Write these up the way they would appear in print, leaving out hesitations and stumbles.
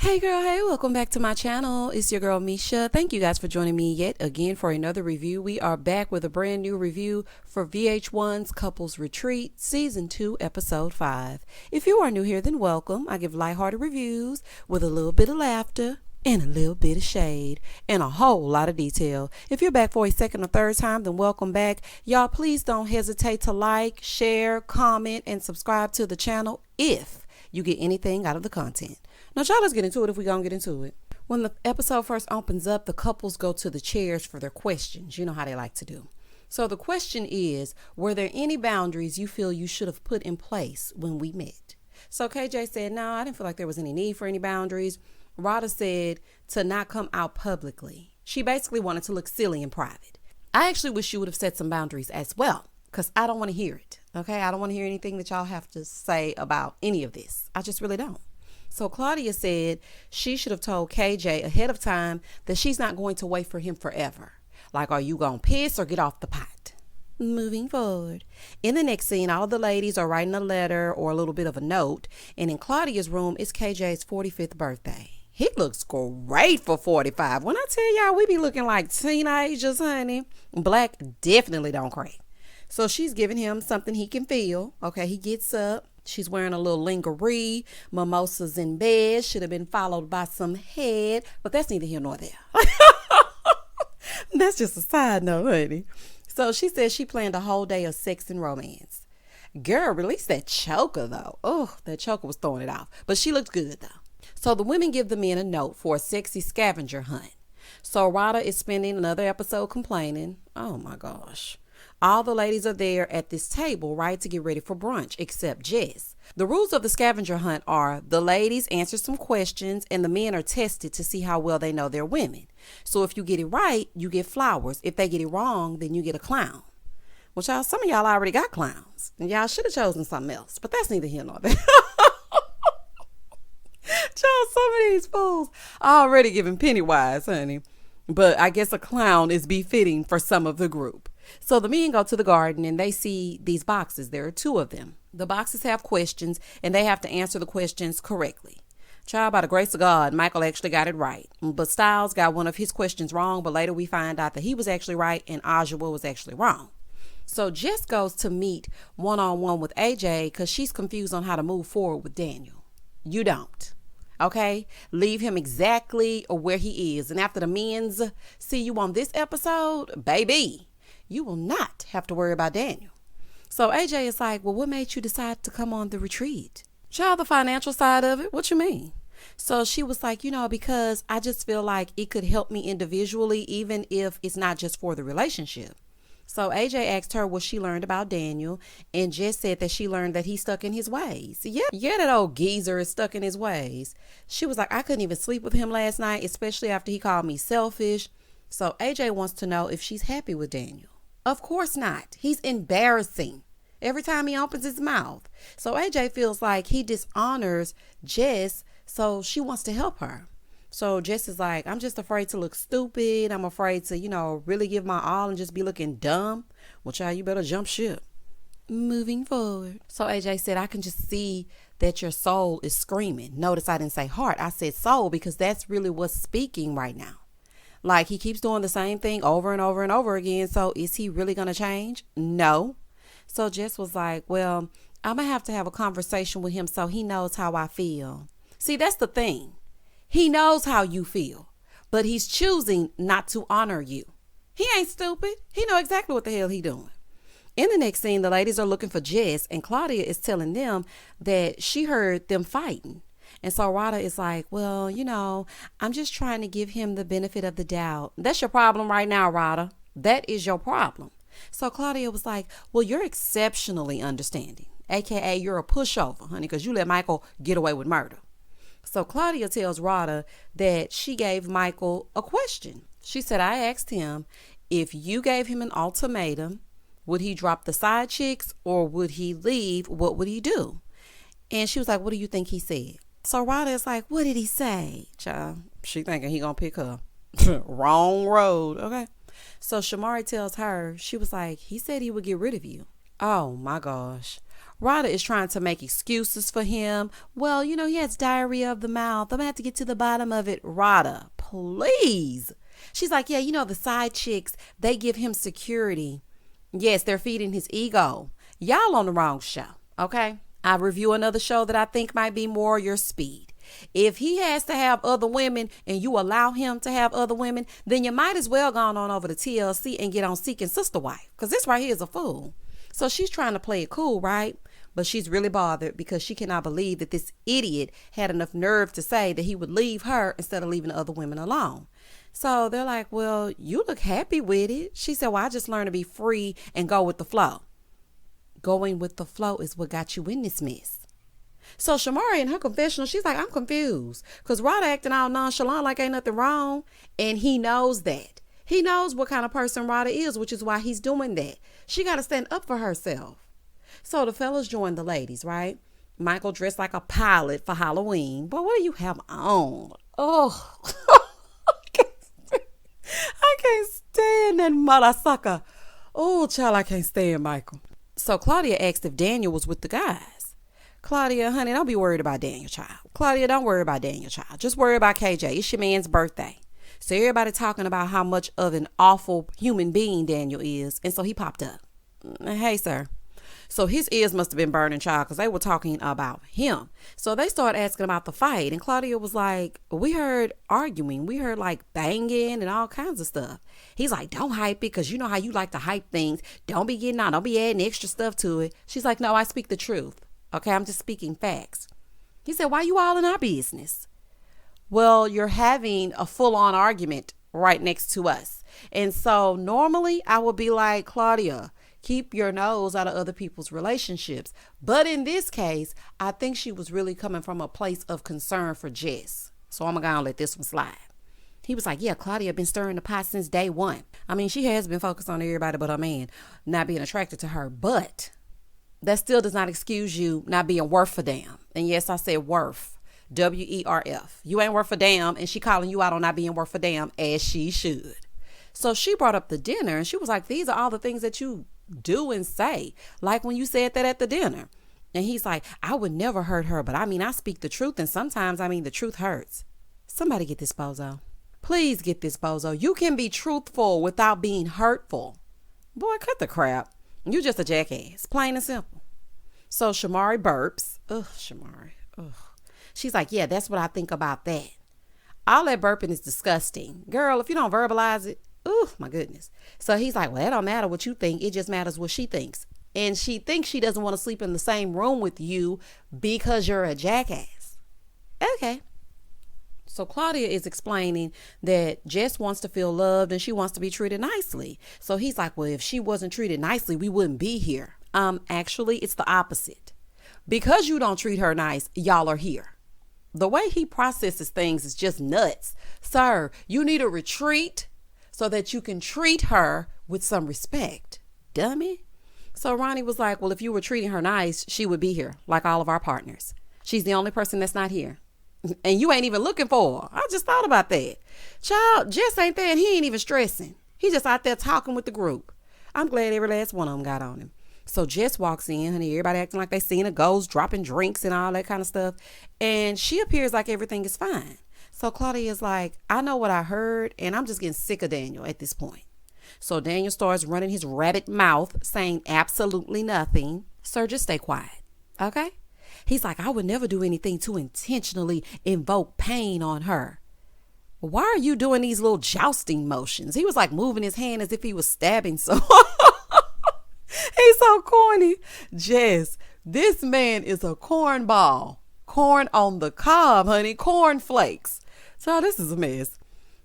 Hey girl, hey, welcome back to my channel. It's your girl Misha. Thank you guys for joining me yet again for another review. We are back with a brand new review for VH1's Couples Retreat Season 2, Episode 5. If you are new here, then welcome. I give lighthearted reviews with a little bit of laughter and a little bit of shade and a whole lot of detail. If you're back for a second or third time, then welcome back. Y'all, please don't hesitate to like, share, comment, and subscribe to the channel if you get anything out of the content. Now, y'all, let's get into it if we're going to get into it. When the episode first opens up, the couples go to the chairs for their questions. You know how they like to do. So the question is, were there any boundaries you feel you should have put in place when we met? So KJ said, no, I didn't feel like there was any need for any boundaries. Rada said to not come out publicly. She basically wanted to look silly in private. I actually wish you would have set some boundaries as well, because I don't want to hear it. Okay, I don't want to hear anything that y'all have to say about any of this. I just really don't. So Claudia said she should have told KJ ahead of time that she's not going to wait for him forever. Like, are you going to piss or get off the pot? Moving forward. In the next scene, all the ladies are writing a letter or a little bit of a note. And in Claudia's room is KJ's 45th birthday. He looks great for 45. When I tell y'all, we be looking like teenagers, honey. Black definitely don't crack. So she's giving him something he can feel. Okay, he gets up. She's wearing a little lingerie, mimosas in bed, should have been followed by some head, but that's neither here nor there. That's just a side note, honey. So she says she planned a whole day of sex and romance. Girl, release that choker, though. Oh, that choker was throwing it off, but she looked good, though. So the women give the men a note for a sexy scavenger hunt. So Rada is spending another episode complaining. Oh, my gosh. All the ladies are there at this table, right, to get ready for brunch, except Jess. The rules of the scavenger hunt are the ladies answer some questions and the men are tested to see how well they know their women. So if you get it right, you get flowers. If they get it wrong, then you get a clown. Well, y'all, some of y'all already got clowns, and y'all should have chosen something else, but that's neither here nor there. Y'all, some of these fools already giving Pennywise, honey. But I guess a clown is befitting for some of the group. So the men go to the garden and they see these boxes. There are two of them. The boxes have questions and they have to answer the questions correctly. Child, by the grace of God, Micheal actually got it right. But Styles got one of his questions wrong, but later we find out that he was actually right and Ajua was actually wrong. So Jess goes to meet one-on-one with AJ because she's confused on how to move forward with Daniel. You don't. Okay, leave him exactly where he is. And after the men's see you on this episode, baby, you will not have to worry about Daniel. So AJ is like, well, what made you decide to come on the retreat? Child, the financial side of it. What you mean? So she was like, because I just feel like it could help me individually, even if it's not just for the relationship. So AJ asked her what she learned about Daniel, and Jess said that she learned that he's stuck in his ways. Yeah, that old geezer is stuck in his ways. She was like, I couldn't even sleep with him last night, especially after he called me selfish. So AJ wants to know if she's happy with Daniel. Of course not. He's embarrassing every time he opens his mouth. So AJ feels like he dishonors Jess, so she wants to help her. So Jess is like, I'm just afraid to look stupid. I'm afraid to, really give my all and just be looking dumb. Well, child, you better jump ship. Moving forward. So AJ said, I can just see that your soul is screaming. Notice I didn't say heart. I said soul because that's really what's speaking right now. Like, he keeps doing the same thing over and over and over again. So is he really going to change? No. So Jess was like, well, I'm going to have a conversation with him so he knows how I feel. See, that's the thing. He knows how you feel, but he's choosing not to honor you. He ain't stupid. He know exactly what the hell he doing. In the next scene, the ladies are looking for Jess, and Claudia is telling them that she heard them fighting. And so Rada is like, well, I'm just trying to give him the benefit of the doubt. That's your problem right now, Rada. That is your problem. So Claudia was like, well, you're exceptionally understanding, aka you're a pushover, honey, because you let Micheal get away with murder. So Claudia tells Rada that she gave Micheal a question. She said, I asked him, if you gave him an ultimatum, would he drop the side chicks or would he leave? What would he do? And she was like, what do you think he said? So Rada is like, what did he say? Child, she thinking he gonna pick her. Wrong road. Okay. So Shamara tells her, she was like, he said he would get rid of you. Oh my gosh. Rada is trying to make excuses for him. Well, he has diarrhea of the mouth. I'm going to have to get to the bottom of it. Rada, please. She's like, yeah, the side chicks, they give him security. Yes, they're feeding his ego. Y'all on the wrong show, okay? I review another show that I think might be more your speed. If he has to have other women and you allow him to have other women, then you might as well go on over to TLC and get on Seeking Sister Wife, because this right here is a fool. So she's trying to play it cool, right? But she's really bothered because she cannot believe that this idiot had enough nerve to say that he would leave her instead of leaving the other women alone. So they're like, well, you look happy with it. She said, well, I just learned to be free and go with the flow. Going with the flow is what got you in this mess. So Shamara in her confessional, she's like, I'm confused. Because Rada acting all nonchalant like ain't nothing wrong. And he knows that. He knows what kind of person Rada is, which is why he's doing that. She got to stand up for herself. So the fellas joined the ladies, right? Micheal dressed like a pilot for Halloween. But what do you have on? Oh, I can't stand that mother sucker. Oh, child, I can't stand Micheal. So Claudia asked if Daniel was with the guys. Claudia, honey, don't be worried about Daniel, child. Claudia, don't worry about Daniel, child. Just worry about KJ. It's your man's birthday. So everybody talking about how much of an awful human being Daniel is. And so he popped up. Hey, sir. So his ears must have been burning, child, because they were talking about him. So they started asking about the fight. And Claudia was like, we heard arguing. We heard like banging and all kinds of stuff. He's like, don't hype it, because you know how you like to hype things. Don't be getting on. Don't be adding extra stuff to it. She's like, no, I speak the truth. Okay, I'm just speaking facts. He said, why you all in our business? Well, you're having a full-on argument right next to us. And so normally I would be like, Claudia, keep your nose out of other people's relationships. But in this case, I think she was really coming from a place of concern for Jess. So I'm going to let this one slide. He was like, yeah, Claudia been stirring the pot since day one. I mean, she has been focused on everybody but her man not being attracted to her. But that still does not excuse you not being worth a damn. And yes, I said worth. WERF. You ain't worth a damn. And she calling you out on not being worth a damn, as she should. So she brought up the dinner and she was like, these are all the things that you do and say, like when you said that at the dinner. And he's like, I would never hurt her, but I mean, I speak the truth, and sometimes the truth hurts. Somebody get this bozo. Please get this bozo. You can be truthful without being hurtful. Boy, cut the crap. You just a jackass, plain and simple. So Shamara burps. Ugh, Shamara. Ugh. She's like, yeah, that's what I think about that. All that burping is disgusting. Girl, if you don't verbalize it, oh my goodness. So he's like, well, that don't matter what you think. It just matters what she thinks. And she thinks she doesn't want to sleep in the same room with you because you're a jackass. Okay. So Claudia is explaining that Jess wants to feel loved and she wants to be treated nicely. So he's like, well, if she wasn't treated nicely, we wouldn't be here. Actually, it's the opposite. Because you don't treat her nice, y'all are here. The way he processes things is just nuts. Sir, you need a retreat so that you can treat her with some respect. Dummy. So Ronnie was like, well, if you were treating her nice, she would be here, like all of our partners. She's the only person that's not here. And you ain't even looking for her. I just thought about that. Child, Jess ain't there and he ain't even stressing. He just out there talking with the group. I'm glad every last one of them got on him. So Jess walks in, honey, everybody acting like they seen a ghost, dropping drinks and all that kind of stuff. And she appears like everything is fine. So Claudia is like, I know what I heard, and I'm just getting sick of Daniel at this point. So Daniel starts running his rabbit mouth, saying absolutely nothing. Sir, just stay quiet, okay? He's like, I would never do anything to intentionally invoke pain on her. Why are you doing these little jousting motions? He was like moving his hand as if he was stabbing someone. He's so corny. Jess, this man is a cornball. Corn on the cob, honey. Corn flakes. So this is a mess.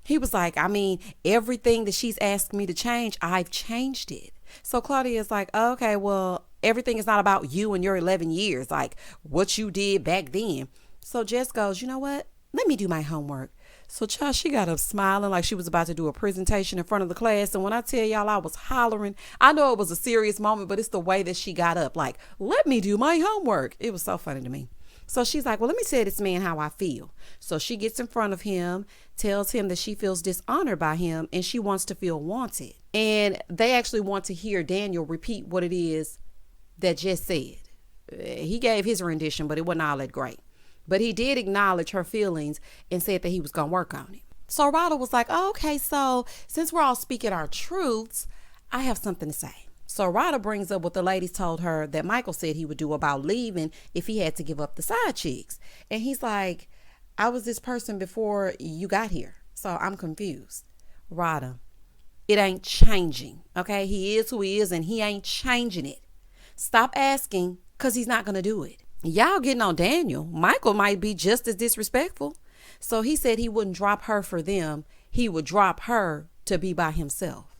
He was like, I mean, everything that she's asked me to change, I've changed it. So Claudia is like, okay, well, everything is not about you and your 11 years, like what you did back then. So Jess goes, you know what? Let me do my homework. So child, she got up smiling like she was about to do a presentation in front of the class. And when I tell y'all I was hollering, I know it was a serious moment, but it's the way that she got up, like, let me do my homework. It was so funny to me. So she's like, well, let me tell this man how I feel. So she gets in front of him, tells him that she feels dishonored by him and she wants to feel wanted. And they actually want to hear Daniel repeat what it is that Jess said. He gave his rendition, but it wasn't all that great. But he did acknowledge her feelings and said that he was going to work on it. So Rada was like, oh, okay, so since we're all speaking our truths, I have something to say. So Rada brings up what the ladies told her that Micheal said he would do about leaving if he had to give up the side chicks. And he's like, I was this person before you got here, so I'm confused. Rada, it ain't changing, okay? He is who he is, and he ain't changing it. Stop asking, because he's not going to do it. Y'all getting on Daniel. Micheal might be just as disrespectful. So he said he wouldn't drop her for them. He would drop her to be by himself.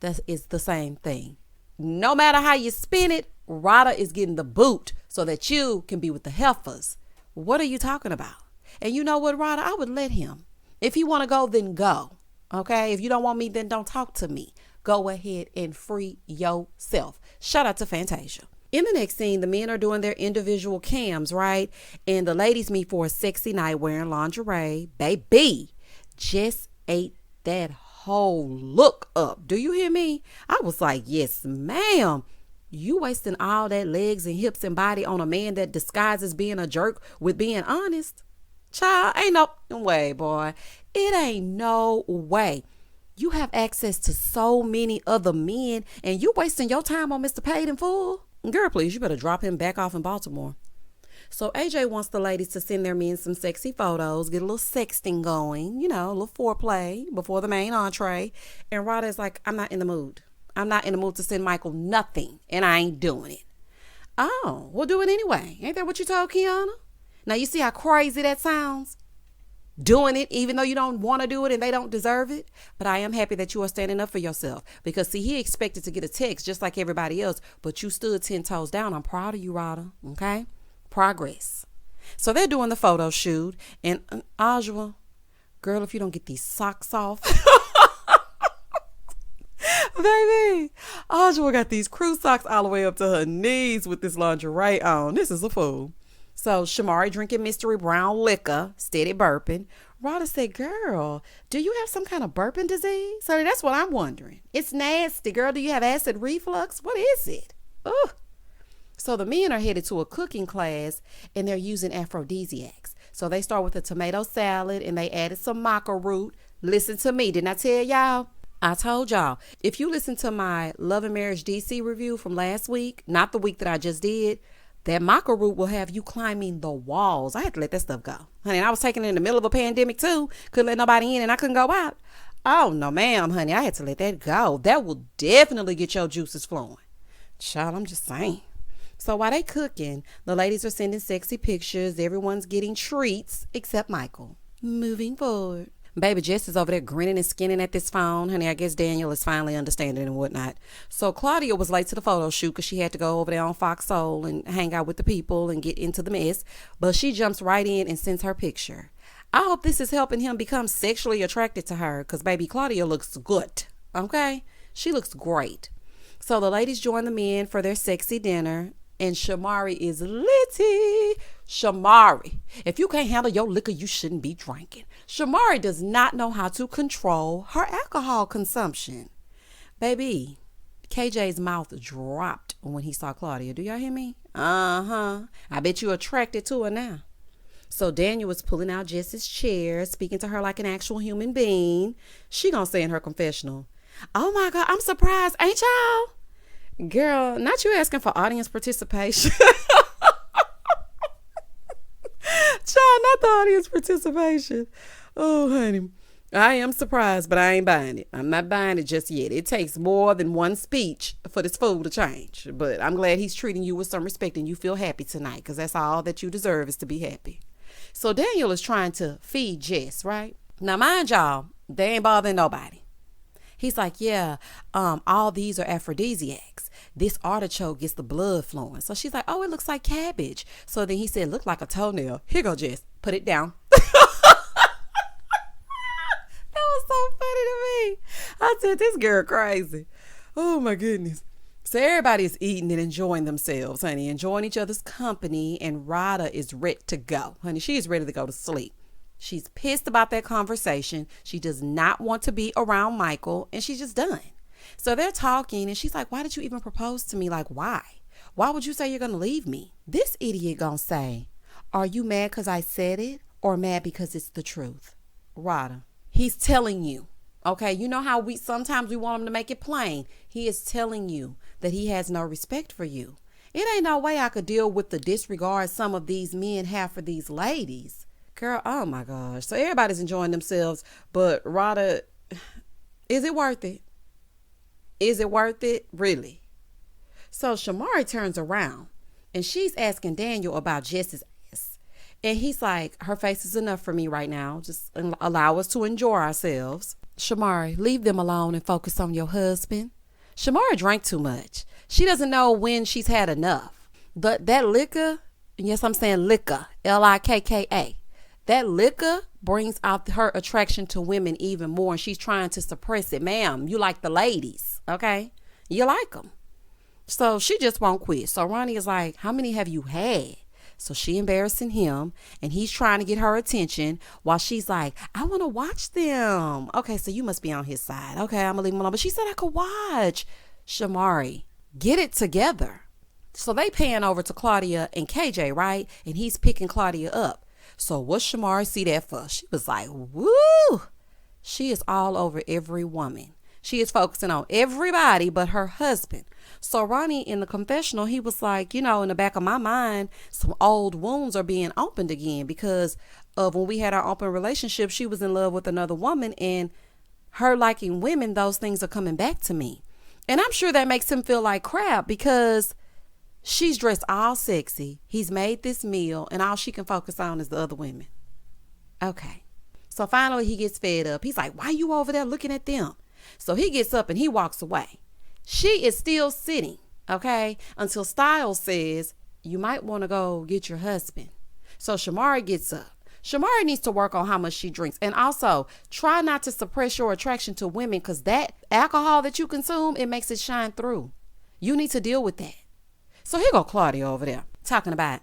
That is the same thing. No matter how you spin it, Rada is getting the boot so that you can be with the heifers. What are you talking about? And you know what, Rada? I would let him. If he want to go, then go. Okay? If you don't want me, then don't talk to me. Go ahead and free yourself. Shout out to Fantasia. In the next scene, the men are doing their individual cams, right? And the ladies meet for a sexy night wearing lingerie. Baby, Jess ate that whole look up. Do you hear me? I was like, yes, ma'am. You wasting all that legs and hips and body on a man that disguises being a jerk with being honest? Child, ain't no way, boy. It ain't no way. You have access to so many other men and you wasting your time on Mr. Paid in Full? Girl, please, you better drop him back off in Baltimore. So AJ wants the ladies to send their men some sexy photos, get a little sexting going, you know, a little foreplay before the main entree. And Rada is like, I'm not in the mood. I'm not in the mood to send Micheal nothing, and I ain't doing it. Oh, we'll do it anyway. Ain't that what you told Kiana? Now, you see how crazy that sounds? Doing it even though you don't want to do it and they don't deserve it. But I am happy that you are standing up for yourself, because see, he expected to get a text just like everybody else, but you stood 10 toes down. I'm proud of you, Rada. Okay? Progress. So they're doing the photo shoot, and Ajwa, girl, if you don't get these socks off, baby, Ajwa got these crew socks all the way up to her knees with this lingerie on. This is a fool. So Shamara drinking mystery brown liquor, steady burping. Rada said, girl, do you have some kind of burping disease? So that's what I'm wondering. It's nasty, girl. Do you have acid reflux? What is it? Ugh. So the men are headed to a cooking class, and they're using aphrodisiacs. So they start with a tomato salad, and they added some maca root. Listen to me. Didn't I tell y'all? I told y'all, if you listen to my Love and Marriage DC review from last week, not the week that I just did, that maca root will have you climbing the walls. I had to let that stuff go. Honey, and I was taking it in the middle of a pandemic too. Couldn't let nobody in and I couldn't go out. Oh, no, ma'am, honey. I had to let that go. That will definitely get your juices flowing. Child, I'm just saying. So while they cooking, the ladies are sending sexy pictures. Everyone's getting treats except Micheal. Moving forward. Baby Jess is over there grinning and skinning at this phone. Honey, I guess Daniel is finally understanding and whatnot. So Claudia was late to the photo shoot because she had to go over there on Fox Soul and hang out with the people and get into the mess. But she jumps right in and sends her picture. I hope this is helping him become sexually attracted to her, because baby Claudia looks good. Okay? She looks great. So the ladies join the men for their sexy dinner. And Shamari is litty. Shamari, if you can't handle your liquor, you shouldn't be drinking. Shamari does not know how to control her alcohol consumption. Baby, KJ's mouth dropped when he saw Claudia. Do y'all hear me? Uh-huh. I bet you attracted to her now. So Daniel was pulling out Jess's chair, speaking to her like an actual human being. She gonna say in her confessional, oh my God, I'm surprised, ain't y'all? Girl, not you asking for audience participation. Child, not the audience participation. Oh, honey. I am surprised, but I ain't buying it. I'm not buying it just yet. It takes more than one speech for this fool to change. But I'm glad he's treating you with some respect and you feel happy tonight, because that's all that you deserve, is to be happy. So Daniel is trying to feed Jess, right? Now, mind y'all, they ain't bothering nobody. He's like, yeah, all these are aphrodisiacs. This artichoke gets the blood flowing. So she's like, oh, it looks like cabbage. So then he said, look like a toenail. Here go, Jess. Put it down. That was so funny to me. I said, this girl crazy. Oh, my goodness. So everybody is eating and enjoying themselves, honey, enjoying each other's company. And Rada is ready to go. Honey, she is ready to go to sleep. She's pissed about that conversation. She does not want to be around Micheal, and she's just done. So they're talking, and she's like, why did you even propose to me? Like, why? Why would you say you're going to leave me? This idiot going to say, are you mad because I said it or mad because it's the truth? Rada, he's telling you. Okay, you know how sometimes we want him to make it plain. He is telling you that he has no respect for you. It ain't no way I could deal with the disregard some of these men have for these ladies. Girl, oh my gosh. So everybody's enjoying themselves, but Rada, is it worth it? Is it worth it? Really? So Shamara turns around and she's asking Daniel about Jess's ass. And he's like, her face is enough for me right now. Just allow us to enjoy ourselves. Shamara, leave them alone and focus on your husband. Shamara drank too much. She doesn't know when she's had enough. But that liquor, yes, I'm saying liquor, Likka, that liquor brings out her attraction to women even more. And she's trying to suppress it. Ma'am, you like the ladies, okay? You like them. So she just won't quit. So Ronnie is like, how many have you had? So she embarrassing him and he's trying to get her attention while she's like, I want to watch them. Okay, so you must be on his side. Okay, I'm going to leave him alone. But she said I could watch. Shamari, get it together. So they pan over to Claudia and KJ, right? And he's picking Claudia up. So what Shamari see that for? She was like, woo. She is all over every woman. She is focusing on everybody but her husband. So Ronnie in the confessional, he was like, in the back of my mind, some old wounds are being opened again because of when we had our open relationship, she was in love with another woman and her liking women, those things are coming back to me. And I'm sure that makes him feel like crap because she's dressed all sexy. He's made this meal and all she can focus on is the other women. Okay. So finally he gets fed up. He's like, why you over there looking at them? So he gets up and he walks away. She is still sitting, okay, until Styles says, you might want to go get your husband. So Shamara gets up. Shamara needs to work on how much she drinks. And also, try not to suppress your attraction to women because that alcohol that you consume, it makes it shine through. You need to deal with that. So here go Claudia over there talking about,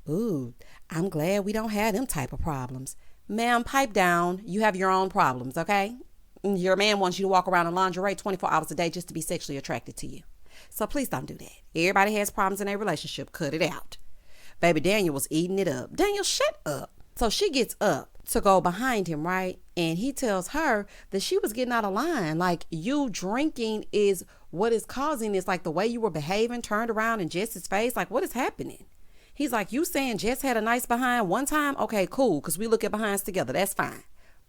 ooh, I'm glad we don't have them type of problems. Ma'am, pipe down. You have your own problems, okay? Your man wants you to walk around in lingerie 24 hours a day just to be sexually attracted to you. So please don't do that. Everybody has problems in their relationship. Cut it out. Baby Daniel was eating it up. Daniel, shut up. So she gets up to go behind him, right? And he tells her that she was getting out of line. Like, you drinking is what is causing this. Like, the way you were behaving, turned around in Jess's face. Like, what is happening? He's like, you saying Jess had a nice behind one time? Okay, cool. Because we look at behinds together. That's fine.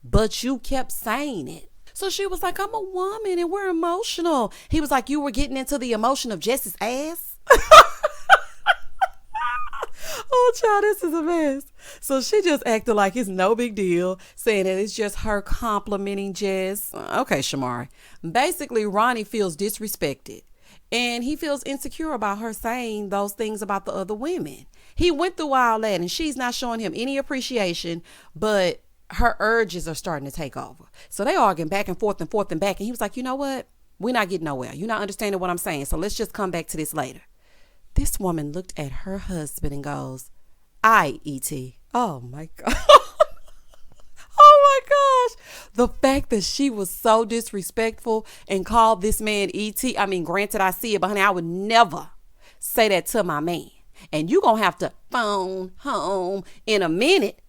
But you kept saying it. So she was like, I'm a woman and we're emotional. He was like, you were getting into the emotion of Jess's ass? Oh, child, this is a mess. So she just acted like it's no big deal, saying that it's just her complimenting Jess. Okay, Shamara. Basically, Ronnie feels disrespected. And he feels insecure about her saying those things about the other women. He went through all that and she's not showing him any appreciation, but her urges are starting to take over. So they arguing back and forth and back. And he was like, you know what? We're not getting nowhere. You're not understanding what I'm saying. So let's just come back to this later. This woman looked at her husband and goes, E.T. Oh my God. Oh my gosh. The fact that she was so disrespectful and called this man E.T. I mean, granted, I see it, but honey, I would never say that to my man. And you gonna have to phone home in a minute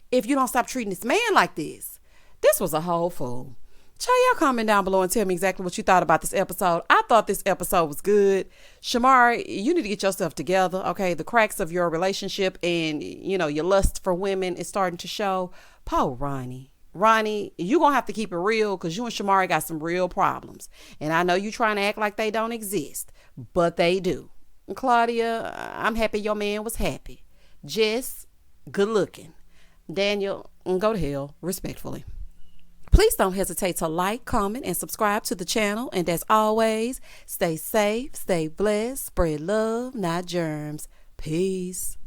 if you don't stop treating this man like this. This was a whole fool. Child, y'all comment down below and tell me exactly what you thought about this episode. I thought this episode was good. Shamara, you need to get yourself together, okay? The cracks of your relationship and, your lust for women is starting to show. Poor Ronnie. Ronnie, you going to have to keep it real because you and Shamara got some real problems. And I know you trying to act like they don't exist, but they do. And Claudia, I'm happy your man was happy. Jess, good looking. Daniel, go to hell, respectfully. Please don't hesitate to like, comment, and subscribe to the channel. And as always, stay safe, stay blessed, spread love, not germs. Peace.